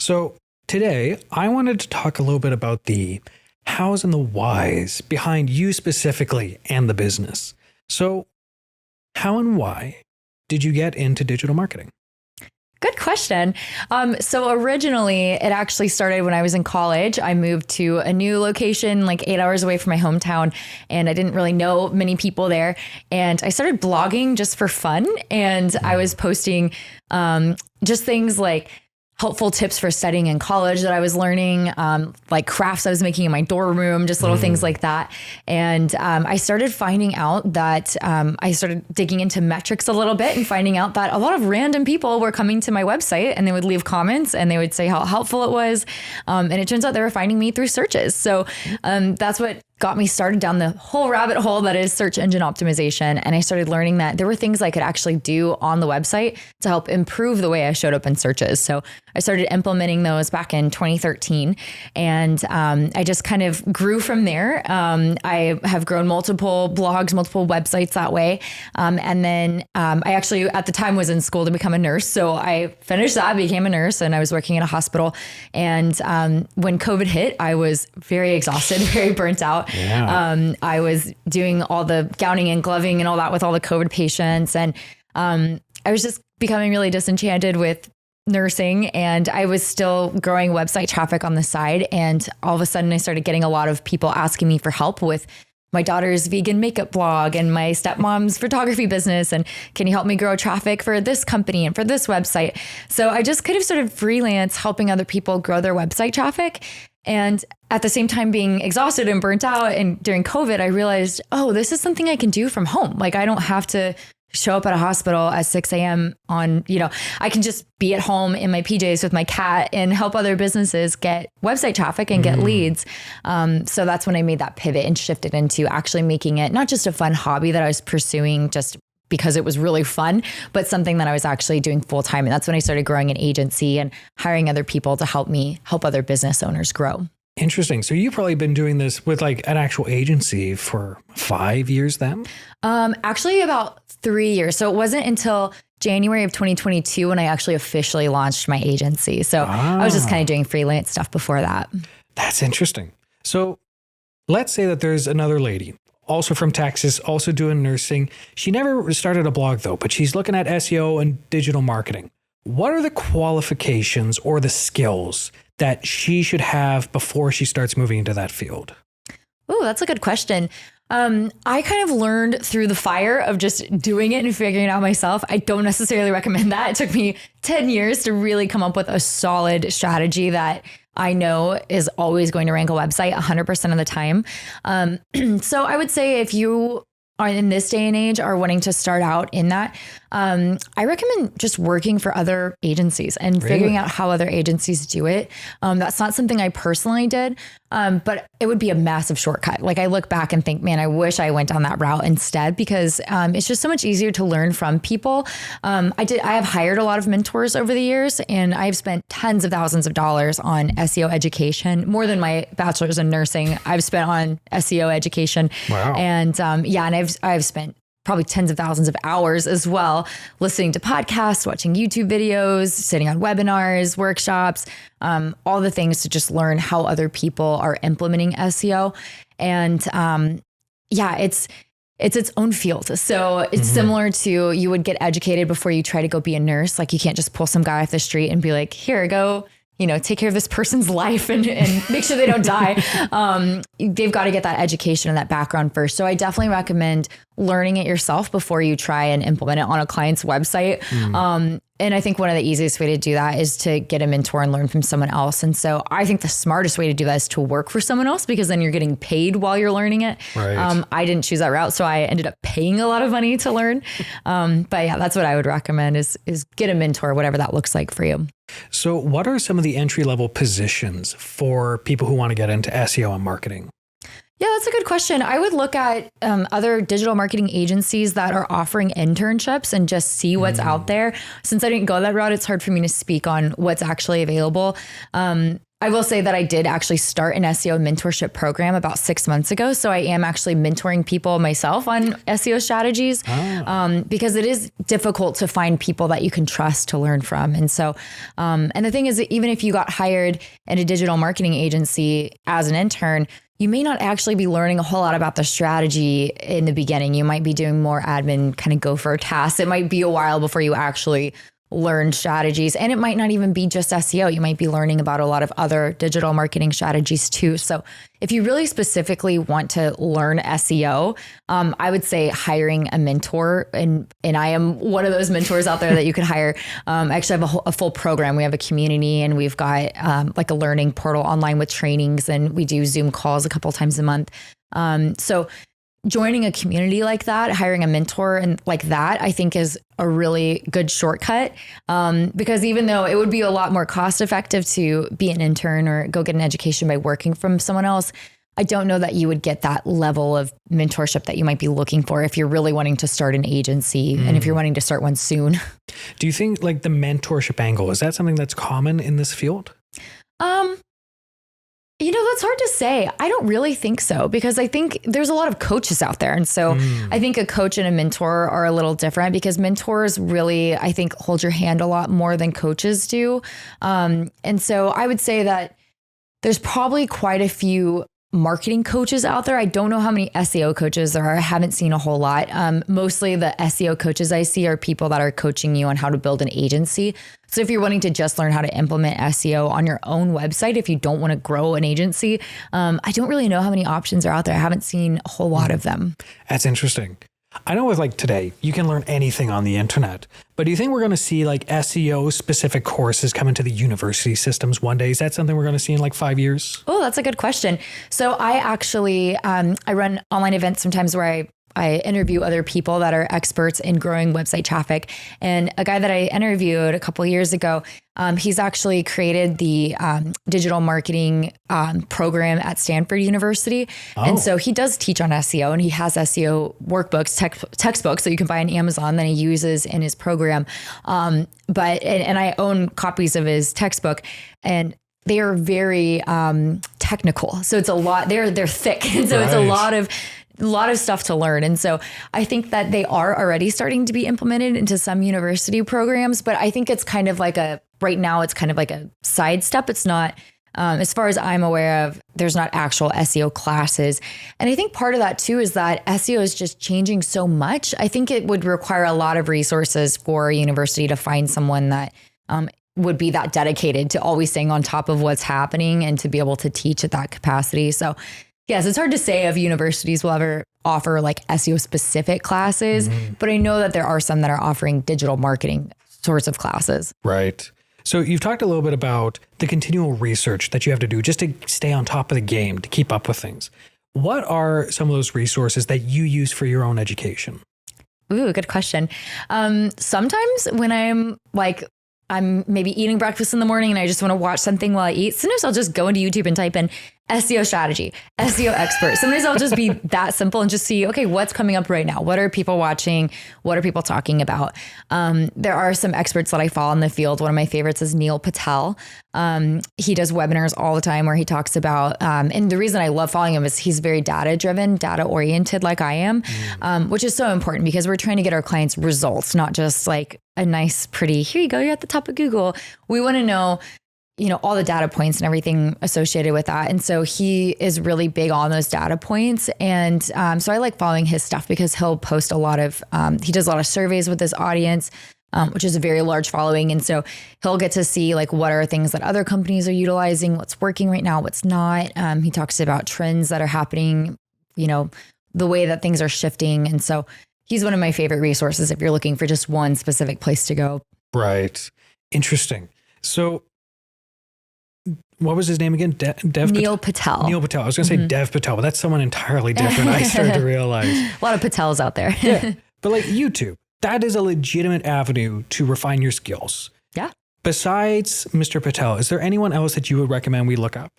So today I wanted to talk a little bit about the hows and the whys behind you specifically and the business. So how and why did you get into digital marketing? Good question. So originally it actually started when I was in college. I moved to a new location, like 8 hours away from my hometown, and I didn't really know many people there. And I started blogging just for fun. And I was posting just things like helpful tips for studying in college that I was learning, like crafts I was making in my dorm room, just little things like that. And I started finding out that I started digging into metrics a little bit and finding out that a lot of random people were coming to my website and they would leave comments and they would say how helpful it was. And it turns out they were finding me through searches. So that's what got me started down the whole rabbit hole that is search engine optimization. And I started learning that there were things I could actually do on the website to help improve the way I showed up in searches. So I started implementing those back in 2013. And I just kind of grew from there. I have grown multiple blogs, multiple websites that way. And then I actually at the time was in school to become a nurse. So I finished that, became a nurse, and I was working in a hospital. And when COVID hit, I was very exhausted, very burnt out. Yeah. I was doing all the gowning and gloving and all that with all the COVID patients. And I was just becoming really disenchanted with nursing, and I was still growing website traffic on the side. And all of a sudden I started getting a lot of people asking me for help with my daughter's vegan makeup blog and my stepmom's photography business. And can you help me grow traffic for this company and for this website? So I just kind of started freelance helping other people grow their website traffic. And at the same time being exhausted and burnt out. And during COVID, I realized, oh, this is something I can do from home. Like I don't have to show up at a hospital at 6 a.m. on, I can just be at home in my PJs with my cat and help other businesses get website traffic and get leads. So that's when I made that pivot and shifted into actually making it not just a fun hobby that I was pursuing just because it was really fun, but something that I was actually doing full time. And that's when I started growing an agency and hiring other people to help me help other business owners grow. Interesting. So you've probably been doing this with like an actual agency for 5 years then? Actually about 3 years. So it wasn't until January of 2022 when I actually officially launched my agency. So I was just kind of doing freelance stuff before that. That's interesting. So let's say that there's another lady, also from Texas, also doing nursing. She never started a blog though, but she's looking at SEO and digital marketing. What are the qualifications or the skills that she should have before she starts moving into that field? Oh, that's a good question. I kind of learned through the fire of just doing it and figuring it out myself. I don't necessarily recommend that. It took me 10 years to really come up with a solid strategy that I know is always going to rank a website 100% of the time. So I would say if you are in this day and age are wanting to start out in that, I recommend just working for other agencies and figuring out how other agencies do it. That's not something I personally did, but it would be a massive shortcut. Like I look back and think, man, I wish I went down that route instead because it's just so much easier to learn from people. I have hired a lot of mentors over the years, and I've spent tens of thousands of dollars on SEO education, more than my bachelor's in nursing I've spent on SEO education. Wow. And and I've spent probably tens of thousands of hours as well, listening to podcasts, watching YouTube videos, sitting on webinars, workshops, all the things to just learn how other people are implementing SEO. And it's its own field. So it's similar to you would get educated before you try to go be a nurse. Like you can't just pull some guy off the street and be like, here, go, take care of this person's life and make sure they don't die. They've got to get that education and that background first. So I definitely recommend learning it yourself before you try and implement it on a client's website. And I think one of the easiest way to do that is to get a mentor and learn from someone else. And so I think the smartest way to do that is to work for someone else, because then you're getting paid while you're learning it. Right. I didn't choose that route, so I ended up paying a lot of money to learn. But yeah, that's what I would recommend is get a mentor, whatever that looks like for you. So what are some of the entry-level positions for people who want to get into SEO and marketing? Yeah, that's a good question. I would look at other digital marketing agencies that are offering internships and just see what's out there. Since I didn't go that route, it's hard for me to speak on what's actually available. I will say that I did actually start an SEO mentorship program about 6 months ago. So I am actually mentoring people myself on SEO strategies because it is difficult to find people that you can trust to learn from. And so, and the thing is that even if you got hired in a digital marketing agency as an intern, you may not actually be learning a whole lot about the strategy in the beginning. You might be doing more admin kind of gopher tasks. It might be a while before you actually learn strategies, and it might not even be just SEO. You might be learning about a lot of other digital marketing strategies too. So if you really specifically want to learn SEO, I would say hiring a mentor, and I am one of those mentors out there that you could hire. I actually have a full program. We have a community, and we've got like a learning portal online with trainings, and we do Zoom calls a couple times a month. So joining a community like that, hiring a mentor and like that, I think is a really good shortcut. Because even though it would be a lot more cost effective to be an intern or go get an education by working from someone else, I don't know that you would get that level of mentorship that you might be looking for if you're really wanting to start an agency and if you're wanting to start one soon. Do you think like the mentorship angle, is that something that's common in this field? That's hard to say. I don't really think so, because I think there's a lot of coaches out there. And so I think a coach and a mentor are a little different, because mentors really, I think, hold your hand a lot more than coaches do. And so I would say that there's probably quite a few marketing coaches out there. I don't know how many SEO coaches there are. I haven't seen a whole lot. Mostly the SEO coaches I see are people that are coaching you on how to build an agency. So if you're wanting to just learn how to implement SEO on your own website, if you don't want to grow an agency, I don't really know how many options are out there. I haven't seen a whole lot of them. That's interesting. I know with like today, you can learn anything on the internet, but do you think we're going to see like SEO specific courses come into the university systems one day? Is that something we're going to see in like 5 years? Oh, that's a good question. So I actually, I run online events sometimes where I interview other people that are experts in growing website traffic. And a guy that I interviewed a couple of years ago, he's actually created the digital marketing program at Stanford University. Oh. And so he does teach on SEO, and he has SEO workbooks, textbooks that you can buy on Amazon that he uses in his program. But I own copies of his textbook, and they are very technical. So it's a lot, they're thick. And so It's a lot of stuff to learn. And so I think that they are already starting to be implemented into some university programs, but I think it's kind of like right now it's kind of like a sidestep. It's not, as far as I'm aware of, there's not actual SEO classes. And I think part of that too is that SEO is just changing so much. I think it would require a lot of resources for a university to find someone that would be that dedicated to always staying on top of what's happening and to be able to teach at that capacity. So yes, it's hard to say if universities will ever offer like SEO specific classes, but I know that there are some that are offering digital marketing sorts of classes. Right. So you've talked a little bit about the continual research that you have to do just to stay on top of the game, to keep up with things. What are some of those resources that you use for your own education? Ooh, good question. Sometimes when I'm maybe eating breakfast in the morning and I just want to watch something while I eat, sometimes I'll just go into YouTube and type in SEO strategy, SEO expert. Sometimes I'll just be that simple and just see, okay, what's coming up right now? What are people watching? What are people talking about? There are some experts that I follow in the field. One of my favorites is Neil Patel. He does webinars all the time where he talks about, and the reason I love following him is he's very data driven, data oriented like I am, which is so important because we're trying to get our clients results, not just like a nice, pretty, here you go, you're at the top of Google. We want to know, all the data points and everything associated with that. And so he is really big on those data points. And so I like following his stuff because he'll post a lot of, he does a lot of surveys with his audience, which is a very large following. And so he'll get to see like what are things that other companies are utilizing, what's working right now, what's not. He talks about trends that are happening, the way that things are shifting. And so he's one of my favorite resources if you're looking for just one specific place to go. Right. Interesting. So what was his name again? Neil Patel. Neil Patel. I was going to say Dev Patel, but that's someone entirely different. I started to realize. A lot of Patels out there. Yeah. But like YouTube, that is a legitimate avenue to refine your skills. Yeah. Besides Mr. Patel, is there anyone else that you would recommend we look up?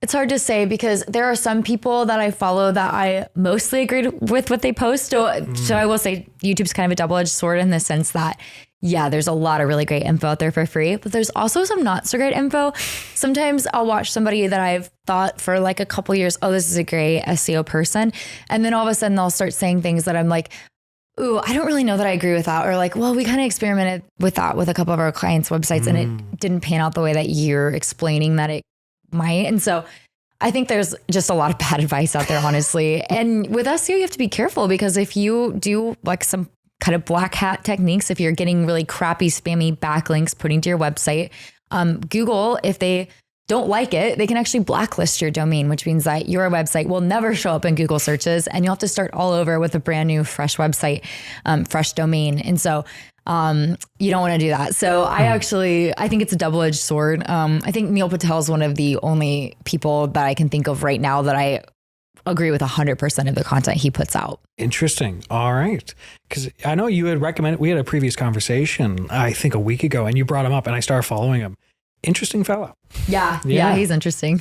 It's hard to say because there are some people that I follow that I mostly agree with what they post. So I will say YouTube's kind of a double-edged sword in the sense that yeah, there's a lot of really great info out there for free, but there's also some not so great info. Sometimes I'll watch somebody that I've thought for like a couple years, oh, this is a great SEO person. And then all of a sudden they'll start saying things that I'm like, ooh, I don't really know that I agree with that. Or like, well, we kind of experimented with that with a couple of our clients' websites and it didn't pan out the way that you're explaining that it might. And so I think there's just a lot of bad advice out there, honestly. And with SEO, you have to be careful because if you do like some kind of black hat techniques, if you're getting really crappy, spammy backlinks putting to your website, Google, if they don't like it, they can actually blacklist your domain, which means that your website will never show up in Google searches and you'll have to start all over with a brand new, fresh website, fresh domain. And so you don't want to do that. So I think it's a double-edged sword. I think Neil Patel is one of the only people that I can think of right now that I agree with 100% of the content he puts out. Interesting. All right. Because I know you had recommended, we had a previous conversation, I think a week ago, and you brought him up and I started following him. Interesting fellow. Yeah, he's interesting.